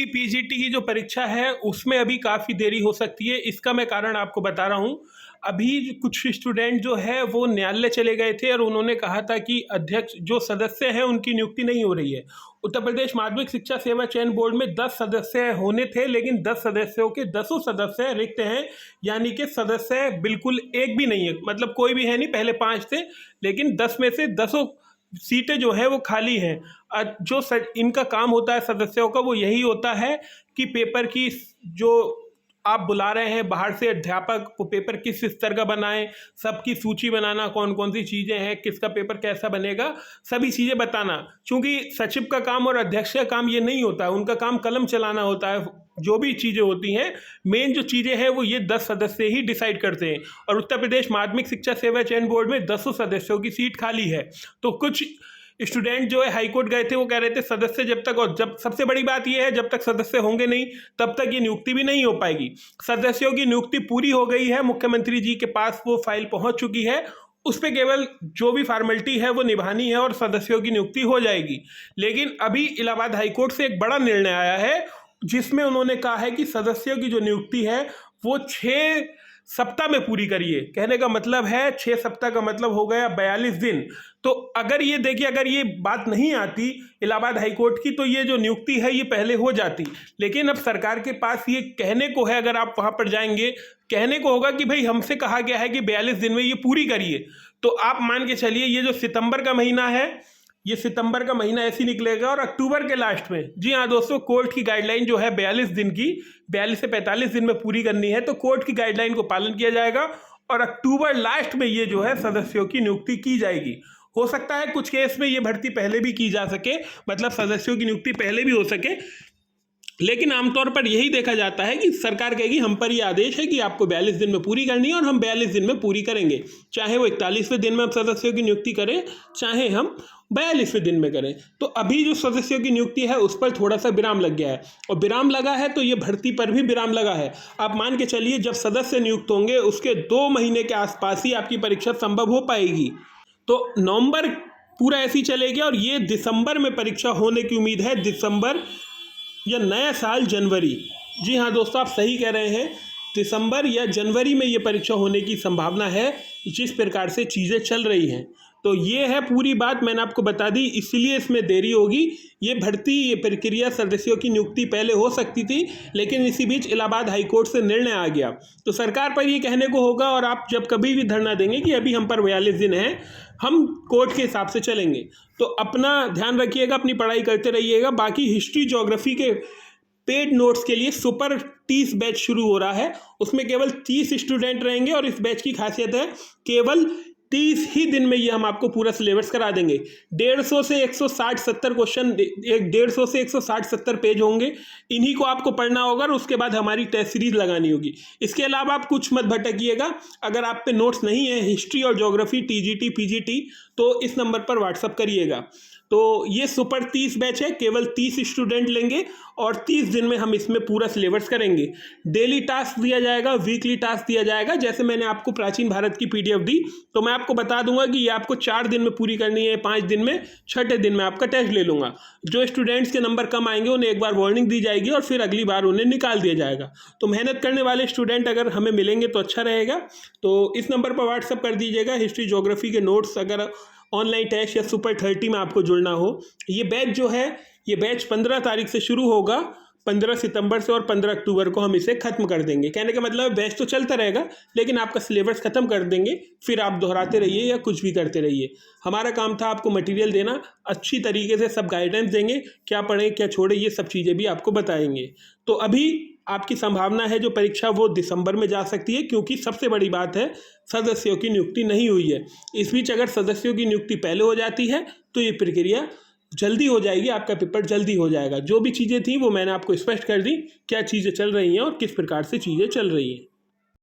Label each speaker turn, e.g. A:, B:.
A: PGT की जो परीक्षा है उसमें अभी काफ़ी देरी हो सकती है। इसका मैं कारण आपको बता रहा हूँ। अभी कुछ स्टूडेंट जो है वो न्यायालय चले गए थे और उन्होंने कहा था कि अध्यक्ष जो सदस्य हैं उनकी नियुक्ति नहीं हो रही है। उत्तर प्रदेश माध्यमिक शिक्षा सेवा चयन बोर्ड में 10 सदस्य होने थे, लेकिन 10 सदस्यों के 10 सदस्य रिक्त हैं, यानी कि सदस्य बिल्कुल एक भी नहीं है, मतलब कोई भी है नहीं। पहले 5 थे, लेकिन 10 में से 10 सीटें जो है वो खाली हैं। इनका काम होता है सदस्यों का, वो यही होता है कि पेपर की जो आप बुला रहे हैं बाहर से अध्यापक को, पेपर किस स्तर का बनाएं, सबकी सूची बनाना, कौन कौन सी चीज़ें हैं, किसका पेपर कैसा बनेगा, सभी चीज़ें बताना। क्योंकि सचिव का काम और अध्यक्ष का काम ये नहीं होता है, उनका काम कलम चलाना होता है। जो भी चीज़ें होती हैं, मेन जो चीज़ें हैं वो ये 10 सदस्य ही डिसाइड करते हैं। और उत्तर प्रदेश माध्यमिक शिक्षा सेवा चयन बोर्ड में 10 सदस्यों की सीट खाली है। तो कुछ स्टूडेंट जो है हाईकोर्ट गए थे, वो कह रहे थे सदस्य जब तक, और जब सबसे बड़ी बात यह है जब तक सदस्य होंगे नहीं तब तक ये नियुक्ति भी नहीं हो पाएगी। सदस्यों की नियुक्ति पूरी हो गई है, मुख्यमंत्री जी के पास वो फाइल पहुंच चुकी है, उस पर केवल जो भी फॉर्मेलिटी है वो निभानी है और सदस्यों की नियुक्ति हो जाएगी। लेकिन अभी इलाहाबाद हाईकोर्ट से एक बड़ा निर्णय आया है जिसमें उन्होंने कहा है कि सदस्यों की जो नियुक्ति है वो 6 सप्ताह में पूरी करिए। कहने का मतलब है 6 सप्ताह का मतलब हो गया 42 दिन। तो अगर ये देखिए, अगर ये बात नहीं आती इलाहाबाद हाईकोर्ट की तो ये जो नियुक्ति है ये पहले हो जाती। लेकिन अब सरकार के पास ये कहने को है, अगर आप वहाँ पर जाएंगे कहने को होगा कि भाई हमसे कहा गया है कि 42 दिन में ये पूरी करिए। तो आप मान के चलिए ये जो सितंबर का महीना है, ये सितंबर का महीना ऐसे निकलेगा और अक्टूबर के लास्ट में, जी हाँ दोस्तों, कोर्ट की गाइडलाइन जो है 42 दिन की, 42 से 45 दिन में पूरी करनी है, तो कोर्ट की गाइडलाइन को पालन किया जाएगा और अक्टूबर लास्ट में ये जो है सदस्यों की नियुक्ति की जाएगी। हो सकता है कुछ केस में ये भर्ती पहले भी की जा सके, मतलब सदस्यों की नियुक्ति पहले भी हो सके, लेकिन आमतौर पर यही देखा जाता है कि सरकार कहेगी हम पर ये आदेश है कि आपको 42 दिन में पूरी करनी है और हम 42 दिन में पूरी करेंगे। चाहे वो 41वें दिन में हम सदस्यों की नियुक्ति करें, चाहे हम 42वें दिन में करें। तो अभी जो सदस्यों की नियुक्ति है उस पर थोड़ा सा विराम लग गया है, और विराम लगा है तो ये भर्ती पर भी विराम लगा है। आप मान के चलिए जब सदस्य नियुक्त होंगे उसके 2 महीने के आसपास ही आपकी परीक्षा संभव हो पाएगी। तो नवंबर पूरा ऐसी चलेगी और ये दिसंबर में परीक्षा होने की उम्मीद है, दिसंबर या नया साल जनवरी। जी हाँ दोस्तों, आप सही कह रहे हैं, दिसंबर या जनवरी में ये परीक्षा होने की संभावना है, जिस प्रकार से चीज़ें चल रही हैं। तो ये है पूरी बात, मैंने आपको बता दी, इसलिए इसमें देरी होगी। ये भर्ती, ये प्रक्रिया, सदस्यों की नियुक्ति पहले हो सकती थी, लेकिन इसी बीच इलाहाबाद हाईकोर्ट से निर्णय आ गया। तो सरकार पर ये कहने को होगा, और आप जब कभी भी धरना देंगे कि अभी हम पर 42 दिन हैं, हम कोर्ट के हिसाब से चलेंगे। तो अपना ध्यान रखिएगा, अपनी पढ़ाई करते रहिएगा। बाकी हिस्ट्री ज्योग्राफी के पेड नोट्स के लिए सुपर 30 बैच शुरू हो रहा है, उसमें केवल 30 स्टूडेंट रहेंगे और इस बैच की खासियत है केवल 30 ही दिन में ये हम आपको पूरा सिलेबस करा देंगे। 150 से 160-70 क्वेश्चन, 150 से 160-70 पेज होंगे, इन्हीं को आपको पढ़ना होगा और उसके बाद हमारी टेस्ट सीरीज लगानी होगी। इसके अलावा आप कुछ मत भटकिएगा। अगर आप पे नोट्स नहीं है हिस्ट्री और ज्योग्राफी, टीजीटी, पीजीटी, तो इस नंबर पर व्हाट्सअप करिएगा। तो ये सुपर 30 बैच है, केवल 30 स्टूडेंट लेंगे और 30 दिन में हम इसमें पूरा सिलेबस करेंगे। डेली टास्क दिया जाएगा, वीकली टास्क दिया जाएगा। जैसे मैंने आपको प्राचीन भारत की पीडीएफ दी, तो मैं आपको बता दूंगा कि ये आपको 4 दिन में पूरी करनी है, 5 दिन में, 6ठे दिन में आपका टेस्ट ले लूँगा। जो स्टूडेंट्स के नंबर कम आएंगे उन्हें एक बार वार्निंग दी जाएगी और फिर अगली बार उन्हें निकाल दिया जाएगा। तो मेहनत करने वाले स्टूडेंट अगर हमें मिलेंगे तो अच्छा रहेगा। तो इस नंबर पर व्हाट्सअप कर दीजिएगा हिस्ट्री ज्योग्राफी के नोट्स, अगर ऑनलाइन टेस्ट या सुपर 30 में आपको जुड़ना हो। ये बैच जो है, ये बैच 15 तारीख से शुरू होगा, 15 सितंबर से, और 15 अक्टूबर को हम इसे खत्म कर देंगे। कहने का मतलब बैच तो चलता रहेगा, लेकिन आपका सिलेबस खत्म कर देंगे, फिर आप दोहराते रहिए या कुछ भी करते रहिए। हमारा काम था आपको मटेरियल देना, अच्छी तरीके से सब गाइडेंस देंगे, क्या पढ़ें क्या छोड़ें, ये सब चीज़ें भी आपको बताएंगे। तो अभी आपकी संभावना है जो परीक्षा वो दिसंबर में जा सकती है, क्योंकि सबसे बड़ी बात है सदस्यों की नियुक्ति नहीं हुई है। इस बीच अगर सदस्यों की नियुक्ति पहले हो जाती है तो ये प्रक्रिया जल्दी हो जाएगी, आपका पेपर जल्दी हो जाएगा। जो भी चीज़ें थी वो मैंने आपको स्पष्ट कर दी, क्या चीज़ें चल रही हैं और किस प्रकार से चीज़ें चल रही हैं।